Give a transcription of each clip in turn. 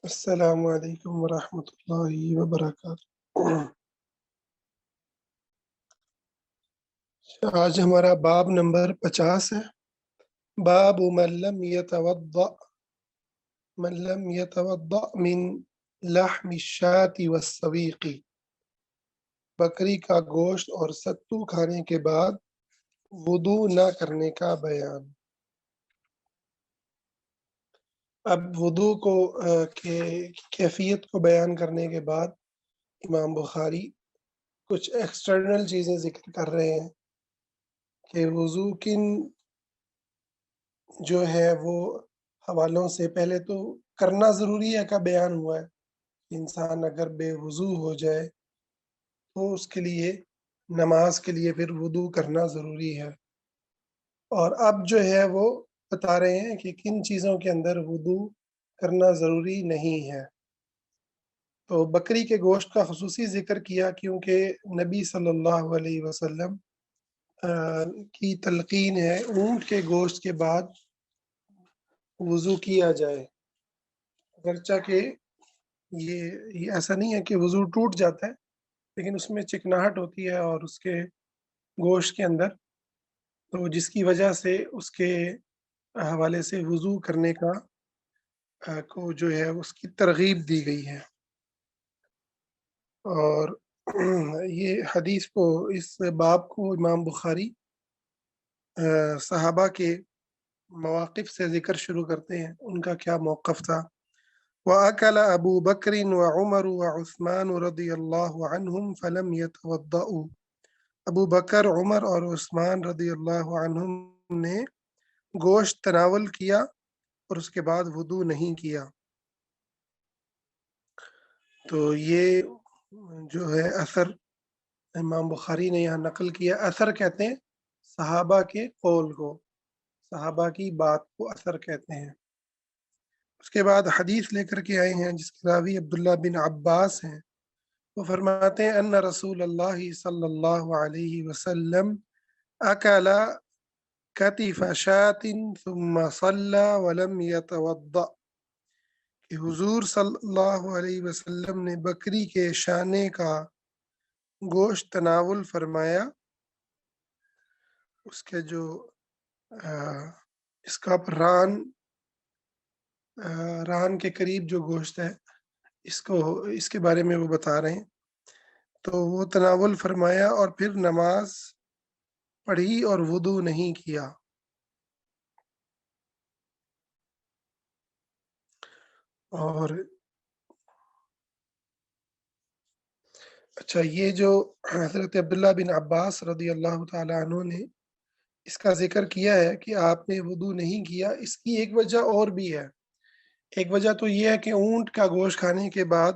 السلام علیکم ورحمۃ اللہ وبرکاتہ۔ آج ہمارا باب نمبر 50 ہے۔ باب من لم يتوضأ من لحم الشاة والسویق، بکری کا گوشت اور ستو کھانے کے بعد وضو نہ کرنے کا بیان۔ اب وضو کو کیفیت کو بیان کرنے کے بعد امام بخاری کچھ ایکسٹرنل چیزیں ذکر کر رہے ہیں کہ وضو کن جو ہے وہ حوالوں سے پہلے تو کرنا ضروری ہے کا بیان ہوا ہے۔ انسان اگر بے وضو ہو جائے تو اس کے لیے نماز کے لیے پھر وضو کرنا ضروری ہے، اور اب جو ہے وہ بتا رہے ہیں کہ کن چیزوں کے اندر وضو کرنا ضروری نہیں ہے۔ تو بکری کے گوشت کا خصوصی ذکر کیا کیونکہ نبی صلی اللہ علیہ وسلم کی تلقین ہے اونٹ کے گوشت کے بعد وضو کیا جائے، اگرچہ کہ یہ ایسا نہیں ہے کہ وضو ٹوٹ جاتا ہے، لیکن اس میں چکناہٹ ہوتی ہے اور اس کے گوشت کے اندر، تو جس کی وجہ سے اس کے حوالے سے وضو کرنے کا کو جو ہے اس کی ترغیب دی گئی ہے۔ اور یہ حدیث کو اس باب کو امام بخاری صحابہ کے مواقف سے ذکر شروع کرتے ہیں، ان کا کیا موقف تھا۔ وَأَكَلَ أَبُو بَكْرٍ وَعُمَرُ وَعُثْمَانُ رضی اللہ عنہم فَلَمْ يَتَوَضَّؤُوا، ابو بکر، عمر اور عثمان رضی اللہ عنہم نے گوشت تناول کیا اور اس کے بعد وضو نہیں کیا۔ تو یہ جو ہے اثر امام بخاری نے یہاں نقل کیا۔ اثر کہتے ہیں صحابہ کے قول کو، صحابہ کی بات کو اثر کہتے ہیں۔ اس کے بعد حدیث لے کر کے آئے ہیں جس کے راوی عبداللہ بن عباس ہیں، وہ فرماتے ہیں ان رسول اللہ صلی اللہ علیہ وسلم اکل کتف شاۃ ثم صلی ولم یتوضأ، کہ حضور صلی اللہ علیہ وسلم نے بکری کے شانے کا گوشت تناول فرمایا، اس کے جو اس کا ران کے قریب جو گوشت ہے اس کے بارے میں وہ بتا رہے ہیں، تو وہ تناول فرمایا اور پھر نماز پڑھی اور وضو نہیں کیا۔ اور اچھا، یہ جو حضرت عبداللہ بن عباس رضی اللہ تعالی عنہ نے اس کا ذکر کیا ہے کہ آپ نے وضو نہیں کیا، اس کی ایک وجہ اور بھی ہے۔ ایک وجہ تو یہ ہے کہ اونٹ کا گوشت کھانے کے بعد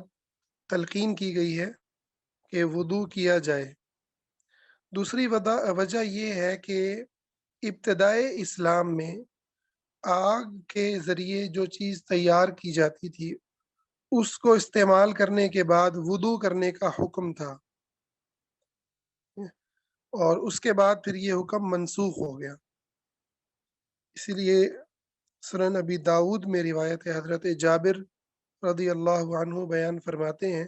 تلقین کی گئی ہے کہ وضو کیا جائے۔ دوسری وجہ یہ ہے کہ ابتدائے اسلام میں آگ کے ذریعے جو چیز تیار کی جاتی تھی اس کو استعمال کرنے کے بعد وضو کرنے کا حکم تھا، اور اس کے بعد پھر یہ حکم منسوخ ہو گیا۔ اسی لیے سنن ابی داود میں روایت حضرت جابر رضی اللہ عنہ بیان فرماتے ہیں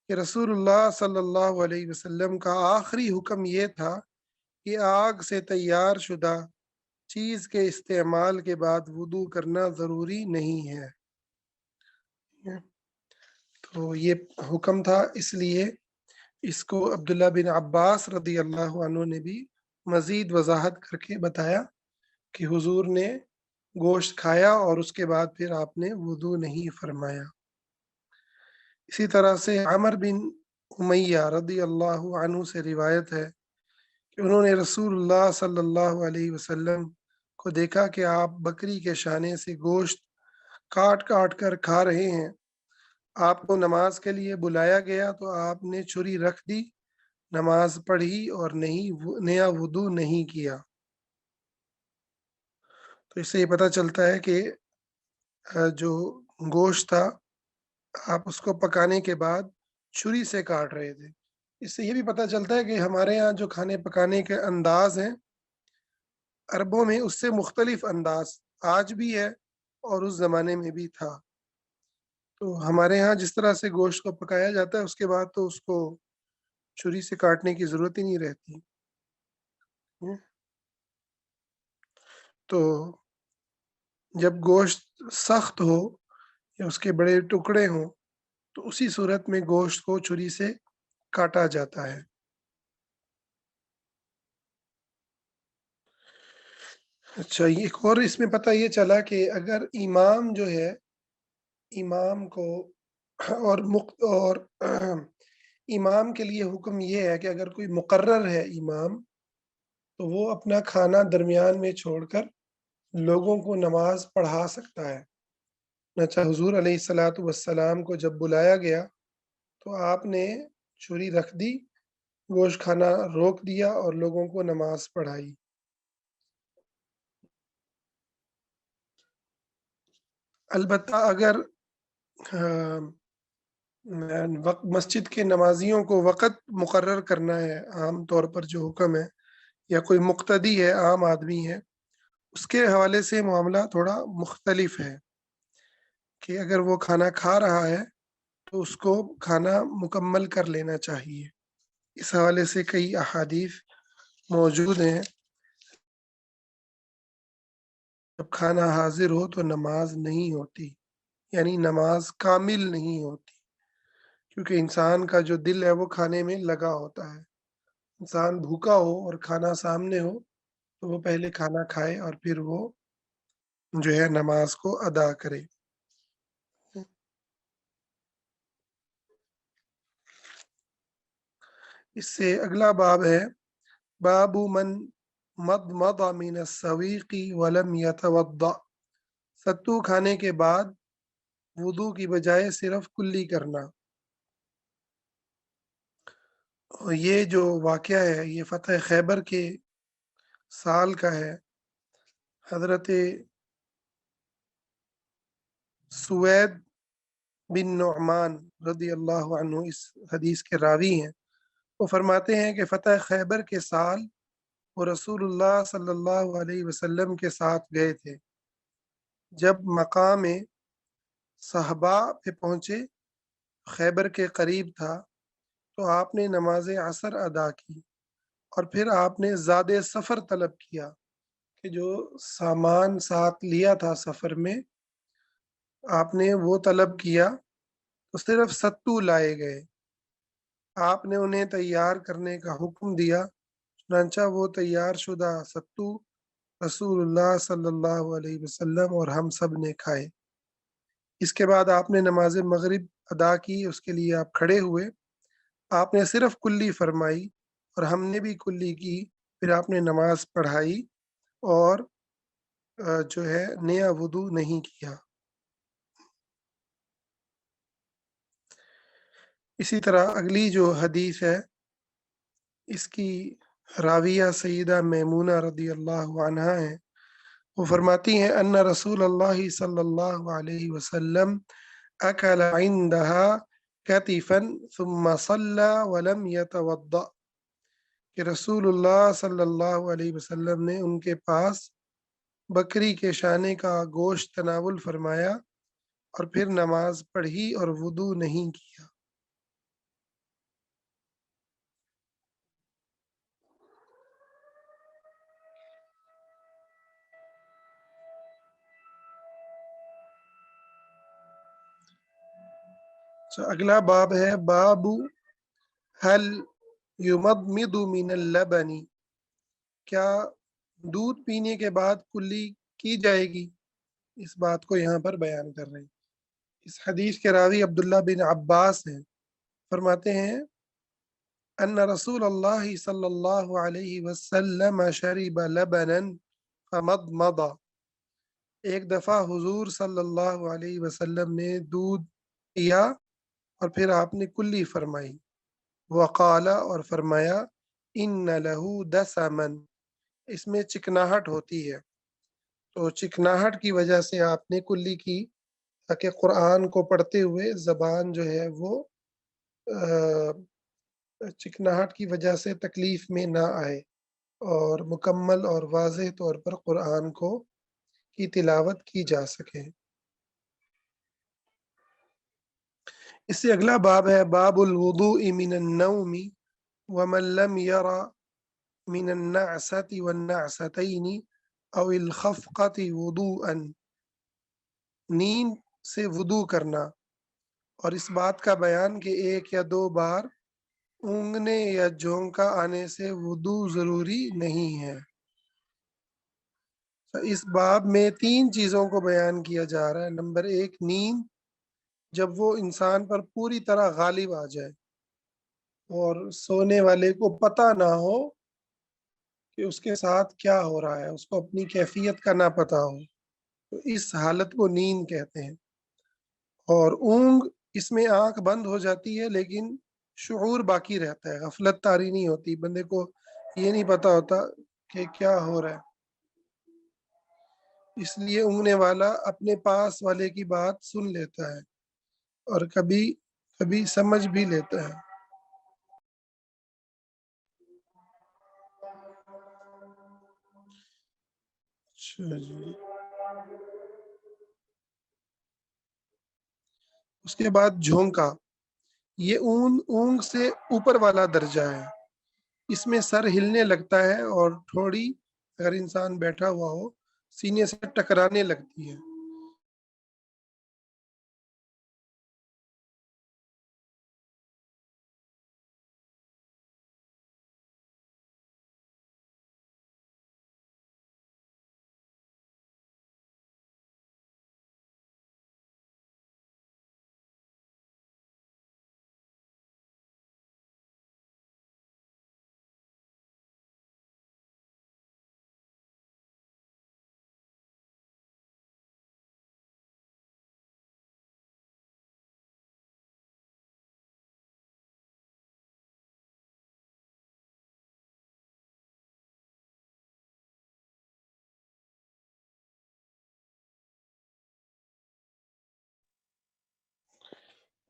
کہ رسول اللہ صلی اللہ علیہ وسلم کا آخری حکم یہ تھا کہ آگ سے تیار شدہ چیز کے استعمال کے بعد وضو کرنا ضروری نہیں ہے۔ تو یہ حکم تھا، اس لیے اس کو عبداللہ بن عباس رضی اللہ عنہ نے بھی مزید وضاحت کر کے بتایا کہ حضور نے گوشت کھایا اور اس کے بعد پھر آپ نے وضو نہیں فرمایا۔ اسی طرح سے عمر بن امیہ رضی اللہ عنہ سے روایت ہے کہ انہوں نے رسول اللہ صلی اللہ علیہ وسلم کو دیکھا کہ آپ بکری کے شانے سے گوشت کاٹ کاٹ کر کھا رہے ہیں۔ آپ کو نماز کے لیے بلایا گیا تو آپ نے چھری رکھ دی، نماز پڑھی اور نیا وضو نہیں کیا۔ تو اس سے یہ پتہ چلتا ہے کہ جو گوشت تھا آپ اس کو پکانے کے بعد چھری سے کاٹ رہے تھے۔ اس سے یہ بھی پتہ چلتا ہے کہ ہمارے ہاں جو کھانے پکانے کے انداز ہیں عربوں میں اس سے مختلف انداز آج بھی ہے اور اس زمانے میں بھی تھا۔ تو ہمارے ہاں جس طرح سے گوشت کو پکایا جاتا ہے اس کے بعد تو اس کو چھری سے کاٹنے کی ضرورت ہی نہیں رہتی. تو جب گوشت سخت ہو یا اس کے بڑے ٹکڑے ہوں تو اسی صورت میں گوشت کو چھری سے کاٹا جاتا ہے. اچھا، ایک اور اس میں پتہ یہ چلا کہ اگر امام جو ہے امام کو اور امام کے لیے حکم یہ ہے کہ اگر کوئی مقرر ہے امام تو وہ اپنا کھانا درمیان میں چھوڑ کر لوگوں کو نماز پڑھا سکتا ہے. اچھا، حضور علیہ الصلاۃ والسلام کو جب بلایا گیا تو آپ نے چھری رکھ دی، گوشت کھانا روک دیا اور لوگوں کو نماز پڑھائی. البتہ اگر وقت مسجد کے نمازیوں کو وقت مقرر کرنا ہے، عام طور پر جو حکم ہے، یا کوئی مقتدی ہے، عام آدمی ہے، اس کے حوالے سے معاملہ تھوڑا مختلف ہے کہ اگر وہ کھانا کھا رہا ہے تو اس کو کھانا مکمل کر لینا چاہیے. اس حوالے سے کئی احادیث موجود ہیں. جب کھانا حاضر ہو تو نماز نہیں ہوتی، یعنی نماز کامل نہیں ہوتی، کیونکہ انسان کا جو دل ہے وہ کھانے میں لگا ہوتا ہے. انسان بھوکا ہو اور کھانا سامنے ہو تو وہ پہلے کھانا کھائے اور پھر وہ جو ہے نماز کو ادا کرے. اس سے اگلا باب ہے باب من مضمض من السویق ولم یتوضا. ستو کھانے کے بعد وضو کی بجائے صرف کلی کرنا. اور یہ جو واقعہ ہے یہ فتح خیبر کے سال کا ہے. حضرت سوید بن نعمان رضی اللہ عنہ اس حدیث کے راوی ہیں. وہ فرماتے ہیں کہ فتح خیبر کے سال وہ رسول اللہ صلی اللہ علیہ وسلم کے ساتھ گئے تھے. جب مقام صحبا پہ پہنچے، خیبر کے قریب تھا، تو آپ نے نماز عصر ادا کی اور پھر آپ نے زاد سفر طلب کیا کہ جو سامان ساتھ لیا تھا سفر میں آپ نے وہ طلب کیا، تو صرف ستو لائے گئے. آپ نے انہیں تیار کرنے کا حکم دیا، چنانچہ وہ تیار شدہ ستو رسول اللہ صلی اللہ علیہ وسلم اور ہم سب نے کھائے. اس کے بعد آپ نے نماز مغرب ادا کی، اس کے لیے آپ کھڑے ہوئے. آپ نے صرف کلی فرمائی اور ہم نے بھی کلی کی. پھر آپ نے نماز پڑھائی اور جو ہے نیا وضو نہیں کیا. اسی طرح اگلی جو حدیث ہے اس کی راویہ سیدہ میمونہ رضی اللہ عنہا ہے. وہ فرماتی ہیں ان رسول اللہ صلی اللہ علیہ وسلم اکل عندها کتفا ثم صلى ولم يتوضا. کہ رسول اللہ صلی اللہ علیہ وسلم نے ان کے پاس بکری کے شانے کا گوشت تناول فرمایا اور پھر نماز پڑھی اور وضو نہیں کیا. اگلا باب ہے باب هل یمضمض من اللبن. کیا دودھ پینے کے بعد کلی کی جائے گی؟ اس بات کو یہاں پر بیان کر رہے ہیں. اس حدیث کے راوی عبداللہ بن عباس ہیں. فرماتے ہیں ان رسول اللہ صلی اللہ علیہ وسلم شرب لبنا فمضمض. ایک دفعہ حضور صلی اللہ علیہ وسلم نے دودھ پیا اور پھر آپ نے کلی فرمائی. وقال اور فرمایا ان لہو دسما. اس میں چکناہٹ ہوتی ہے، تو چکناہٹ کی وجہ سے آپ نے کلی کی تاکہ قرآن کو پڑھتے ہوئے زبان جو ہے وہ چکناہٹ کی وجہ سے تکلیف میں نہ آئے اور مکمل اور واضح طور پر قرآن کو کی تلاوت کی جا سکے. اس سے اگلا باب ہے باب الوضوء من النوم ومن لم يرى من النعسة والنعستين او الخفقة وضوءا، نیند سے وضو کرنا اور اس بات کا بیان کہ ایک یا دو بار اونگنے یا جھونکا آنے سے وضو ضروری نہیں ہے۔ اس باب میں 3 چیزوں کو بیان کیا جا رہا ہے۔ نمبر 1 نیند، جب وہ انسان پر پوری طرح غالب آ جائے اور سونے والے کو پتہ نہ ہو کہ اس کے ساتھ کیا ہو رہا ہے، اس کو اپنی کیفیت کا نہ پتہ ہو، تو اس حالت کو نیند کہتے ہیں۔ اور اونگ، اس میں آنکھ بند ہو جاتی ہے لیکن شعور باقی رہتا ہے، غفلت طاری نہیں ہوتی، بندے کو یہ نہیں پتا ہوتا کہ کیا ہو رہا ہے، اس لیے اونگنے والا اپنے پاس والے کی بات سن لیتا ہے اور کبھی کبھی سمجھ بھی لیتا ہے۔ اچھا جی، اس کے بعد جھونکا، یہ اونگ سے اوپر والا درجہ ہے، اس میں سر ہلنے لگتا ہے اور تھوڑی اگر انسان بیٹھا ہوا ہو سینے سے ٹکرانے لگتی ہے۔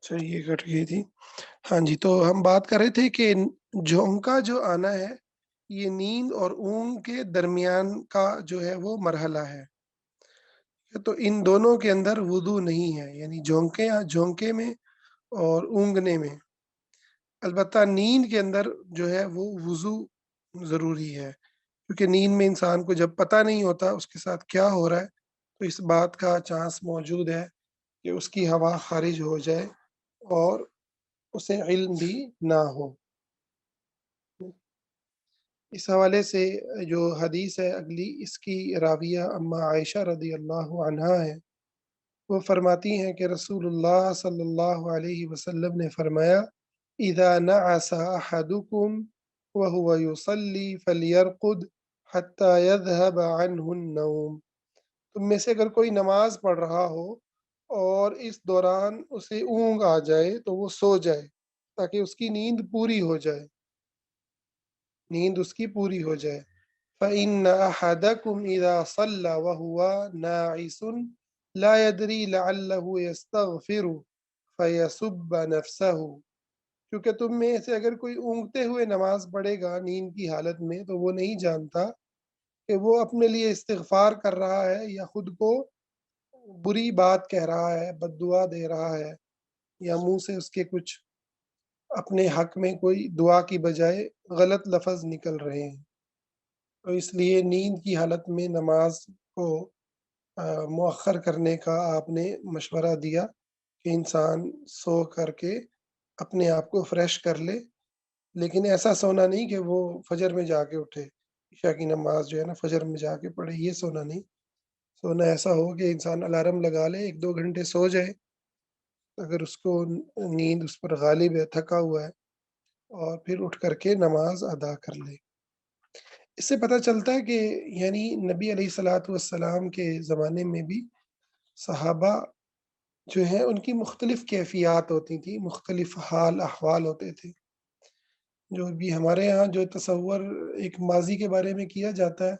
اچھا یہ کٹ گئی تھی۔ ہاں جی، تو ہم بات کر رہے تھے کہ جھونکا جو آنا ہے یہ نیند اور اونگ کے درمیان کا جو ہے وہ مرحلہ ہے، تو ان دونوں کے اندر وضو نہیں ہے، یعنی جھونکے میں اور اونگنے میں۔ البتہ نیند کے اندر جو ہے وہ وضو ضروری ہے، کیونکہ نیند میں انسان کو جب پتہ نہیں ہوتا اس کے ساتھ کیا ہو رہا ہے، تو اس بات کا چانس موجود ہے کہ اس کی ہوا خارج ہو جائے اور اسے علم بھی نہ ہو۔ اس حوالے سے جو حدیث ہے اگلی، اس کی راویہ اما عائشہ رضی اللہ عنہا ہے، وہ فرماتی ہیں کہ رسول اللہ صلی اللہ علیہ وسلم نے فرمایا اذا نعس احدکم وهو يصلي فليرقد حتى يذهب عنه النوم، تم میں سے اگر کوئی نماز پڑھ رہا ہو اور اس دوران اسے اونگ آ جائے تو وہ سو جائے تاکہ اس کی نیند پوری ہو جائے، نیند اس کی پوری ہو جائے۔ فَإِنَّ أَحَدَكُمْ إِذَا صَلَّى وَهُوَ نَاعِسٌ لَا يَدْرِي لَعَلَّهُ يَسْتَغْفِرُ فَيَسُبَّ نَفْسَهُ، کیونکہ تم میں سے اگر کوئی اونگتے ہوئے نماز پڑھے گا نیند کی حالت میں تو وہ نہیں جانتا کہ وہ اپنے لیے استغفار کر رہا ہے یا خود کو بری بات کہہ رہا ہے، بد دعا دے رہا ہے، یا منہ سے اس کے کچھ اپنے حق میں کوئی دعا کی بجائے غلط لفظ نکل رہے ہیں۔ تو اس لیے نیند کی حالت میں نماز کو مؤخر کرنے کا آپ نے مشورہ دیا کہ انسان سو کر کے اپنے آپ کو فریش کر لے، لیکن ایسا سونا نہیں کہ وہ فجر میں جا کے اٹھے، عشاء کی نماز جو ہے نا فجر میں جا کے پڑھے، یہ سونا نہیں۔ سونا ایسا ہو کہ انسان الارم لگا لے، 1-2 گھنٹے سو جائے، اگر اس کو نیند اس پر غالب ہے، تھکا ہوا ہے، اور پھر اٹھ کر کے نماز ادا کر لے۔ اس سے پتہ چلتا ہے کہ یعنی نبی علیہ الصلوۃ والسلام کے زمانے میں بھی صحابہ جو ہیں ان کی مختلف کیفیات ہوتی تھیں، مختلف حال احوال ہوتے تھے۔ جو بھی ہمارے یہاں جو تصور ایک ماضی کے بارے میں کیا جاتا ہے،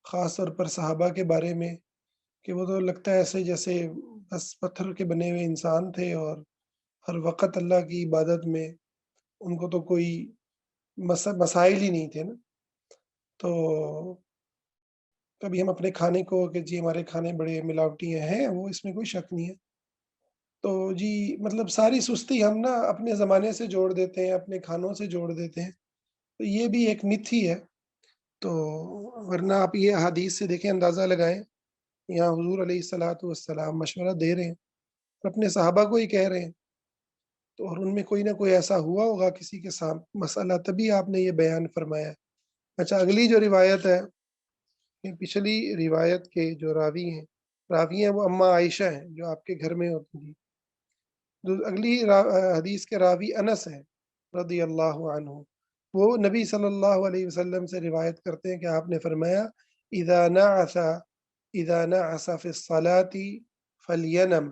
خاص طور پر صحابہ کے بارے میں، کہ وہ تو لگتا ہے ایسے جیسے بس پتھر کے بنے ہوئے انسان تھے اور ہر وقت اللہ کی عبادت میں ان کو تو کوئی مسائل ہی نہیں تھے نا۔ تو کبھی ہم اپنے کھانے کو کہ جی ہمارے کھانے بڑے ملاوٹی ہیں، وہ اس میں کوئی شک نہیں ہے، تو جی مطلب ساری سستی ہم نا اپنے زمانے سے جوڑ دیتے ہیں، اپنے کھانوں سے جوڑ دیتے ہیں، تو یہ بھی ایک مِتھ ہی ہے۔ تو ورنہ آپ یہ احادیث سے دیکھیں، اندازہ لگائیں، یہاں حضور علیہ الصلوۃ والسلام مشورہ دے رہے ہیں، اور اپنے صحابہ کو ہی کہہ رہے ہیں، تو اور ان میں کوئی نہ کوئی ایسا ہوا ہوگا کسی کے ساتھ مسئلہ، تبھی آپ نے یہ بیان فرمایا ہے۔ اچھا، اگلی جو روایت ہے، یہ پچھلی روایت کے جو راوی ہیں وہ اماں عائشہ ہیں، جو آپ کے گھر میں ہوتی تھیں۔ جو اگلی حدیث کے راوی انس ہیں رضی اللہ عنہ، وہ نبی صلی اللہ علیہ وسلم سے روایت کرتے ہیں کہ آپ نے فرمایا، اذا نعس اذا نعس فی الصلاۃ فلینم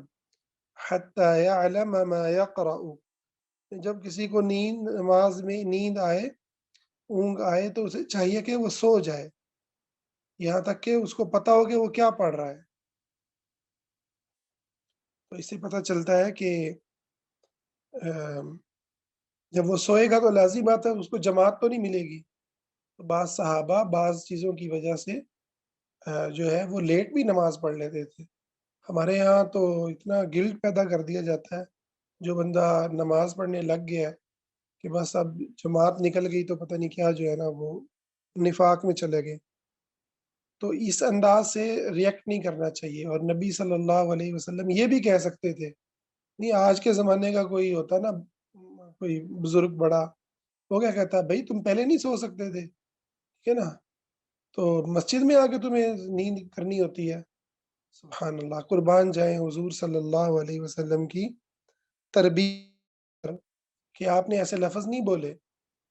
حتی یعلم ما یقرأ۔ جب کسی کو نماز میں نیند آئے، اونگ آئے، تو اسے چاہیے کہ وہ سو جائے یہاں تک کہ اس کو پتا ہو کہ وہ کیا پڑھ رہا ہے۔ تو اس سے پتہ چلتا ہے کہ جب وہ سوئے گا تو لازم بات ہے اس کو جماعت تو نہیں ملے گی۔ تو بعض صحابہ بعض چیزوں کی وجہ سے جو ہے وہ لیٹ بھی نماز پڑھ لیتے تھے۔ ہمارے یہاں تو اتنا گلٹ پیدا کر دیا جاتا ہے، جو بندہ نماز پڑھنے لگ گیا ہے کہ بس اب جماعت نکل گئی تو پتہ نہیں کیا جو ہے نا وہ نفاق میں چلے گئے۔ تو اس انداز سے ریئیکٹ نہیں کرنا چاہیے، اور نبی صلی اللہ علیہ وسلم یہ بھی کہہ سکتے تھے، نہیں آج کے زمانے کا کوئی ہوتا نا، کوئی بزرگ بڑا، وہ کیا کہتا ہے، بھائی تم پہلے نہیں سو سکتے تھے، ٹھیک ہے نا، تو مسجد میں آ کے تمہیں نیند کرنی ہوتی ہے۔ سبحان اللہ، قربان جائیں حضور صلی اللہ علیہ وسلم کی تربیت پر، کہ آپ نے ایسے لفظ نہیں بولے،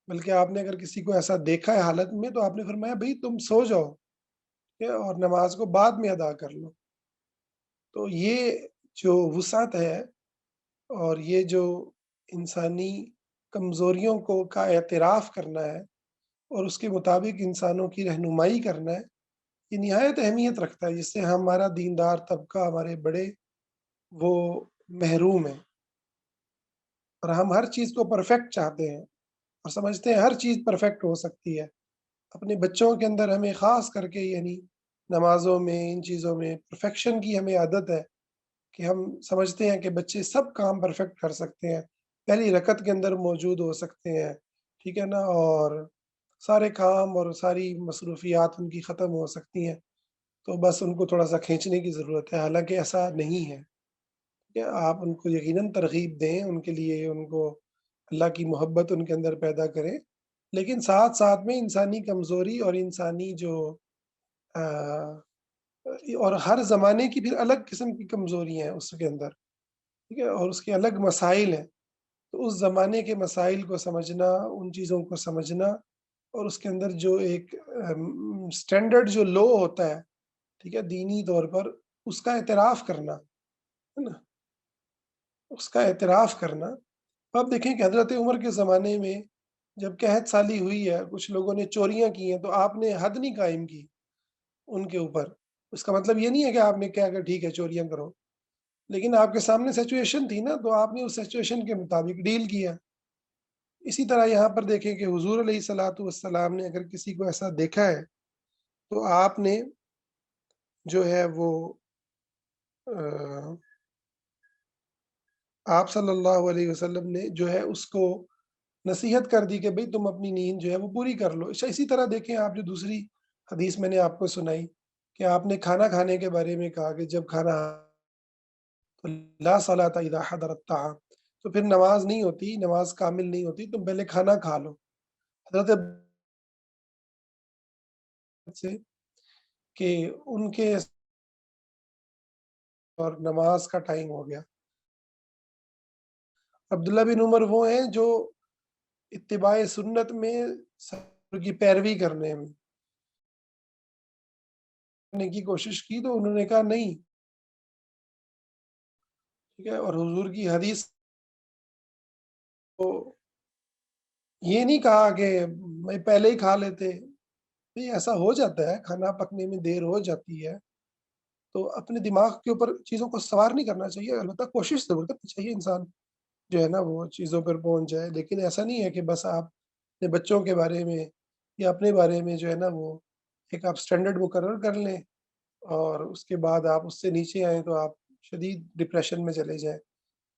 بلکہ آپ نے اگر کسی کو ایسا دیکھا ہے حالت میں تو آپ نے فرمایا بھائی تم سو جاؤ، ٹھیک ہے، اور نماز کو بعد میں ادا کر لو۔ تو یہ جو وسعت ہے، اور یہ جو انسانی کمزوریوں کا اعتراف کرنا ہے اور اس کے مطابق انسانوں کی رہنمائی کرنا ہے، یہ نہایت اہمیت رکھتا ہے، جس سے ہمارا دیندار طبقہ، ہمارے بڑے، وہ محروم ہیں، اور ہم ہر چیز کو پرفیکٹ چاہتے ہیں اور سمجھتے ہیں ہر چیز پرفیکٹ ہو سکتی ہے۔ اپنے بچوں کے اندر ہمیں خاص کر کے یعنی نمازوں میں، ان چیزوں میں پرفیکشن کی ہمیں عادت ہے، کہ ہم سمجھتے ہیں کہ بچے سب کام پرفیکٹ کر سکتے ہیں، پہلی رکعت کے اندر موجود ہو سکتے ہیں، ٹھیک ہے نا، اور سارے کام اور ساری مصروفیات ان کی ختم ہو سکتی ہیں، تو بس ان کو تھوڑا سا کھینچنے کی ضرورت ہے، حالانکہ ایسا نہیں ہے۔ کہ آپ ان کو یقیناً ترغیب دیں، ان کے لیے ان کو اللہ کی محبت ان کے اندر پیدا کریں، لیکن ساتھ ساتھ میں انسانی کمزوری اور انسانی جو آ، اور ہر زمانے کی پھر الگ قسم کی کمزوریاں ہیں اس کے اندر، ٹھیک ہے، اور اس کے الگ مسائل ہیں، تو اس زمانے کے مسائل کو سمجھنا، ان چیزوں کو سمجھنا، اور اس کے اندر جو ایک اسٹینڈرڈ جو لو ہوتا ہے، ٹھیک ہے، دینی طور پر اس کا اعتراف کرنا، ہے نا، اس کا اعتراف کرنا۔ آپ دیکھیں کہ حضرت عمر کے زمانے میں جب قحط سالی ہوئی ہے، کچھ لوگوں نے چوریاں کی ہیں، تو آپ نے حد نہیں قائم کی ان کے اوپر۔ اس کا مطلب یہ نہیں ہے کہ آپ نے کہا کہ ٹھیک ہے چوریاں کرو، لیکن آپ کے سامنے سچویشن تھی نا، تو آپ نے اس سچویشن کے مطابق ڈیل کیا۔ اسی طرح یہاں پر دیکھیں کہ حضور علیہ الصلوۃ والسلام نے اگر کسی کو ایسا دیکھا ہے، تو آپ نے جو ہے وہ آپ صلی اللہ علیہ وسلم نے جو ہے اس کو نصیحت کر دی کہ بھئی تم اپنی نیند جو ہے وہ پوری کر لو۔ اسی طرح دیکھیں آپ جو دوسری حدیث میں نے آپ کو سنائی، کہ آپ نے کھانا کھانے کے بارے میں کہا کہ جب کھانا تو لا صلاۃ اذا حضر الطعام، تو پھر نماز نہیں ہوتی، نماز کامل نہیں ہوتی، تم پہلے کھانا کھا لو۔ حضرت سے کہ ان کے اور نماز کا ٹائم ہو گیا۔ عبداللہ بن عمر وہ ہیں جو اتباع سنت میں کی پیروی کرنے کی کوشش کی، تو انہوں نے کہا نہیں، ٹھیک ہے، اور حضور کی حدیث کو یہ نہیں کہا کہ میں پہلے ہی کھا لیتے، نہیں ایسا ہو جاتا ہے، کھانا پکنے میں دیر ہو جاتی ہے، تو اپنے دماغ کے اوپر چیزوں کو سوار نہیں کرنا چاہیے، البتہ کوشش ضرور کرنی چاہیے انسان جو ہے نا وہ چیزوں پر پہنچ جائے، لیکن ایسا نہیں ہے کہ بس آپ اپنے بچوں کے بارے میں یا اپنے بارے میں جو ہے نا وہ ایک آپ اسٹینڈرڈ مقرر کر لیں، اور اس کے بعد آپ اس سے نیچے آئیں تو آپ شدید ڈپریشن میں چلے جائیں۔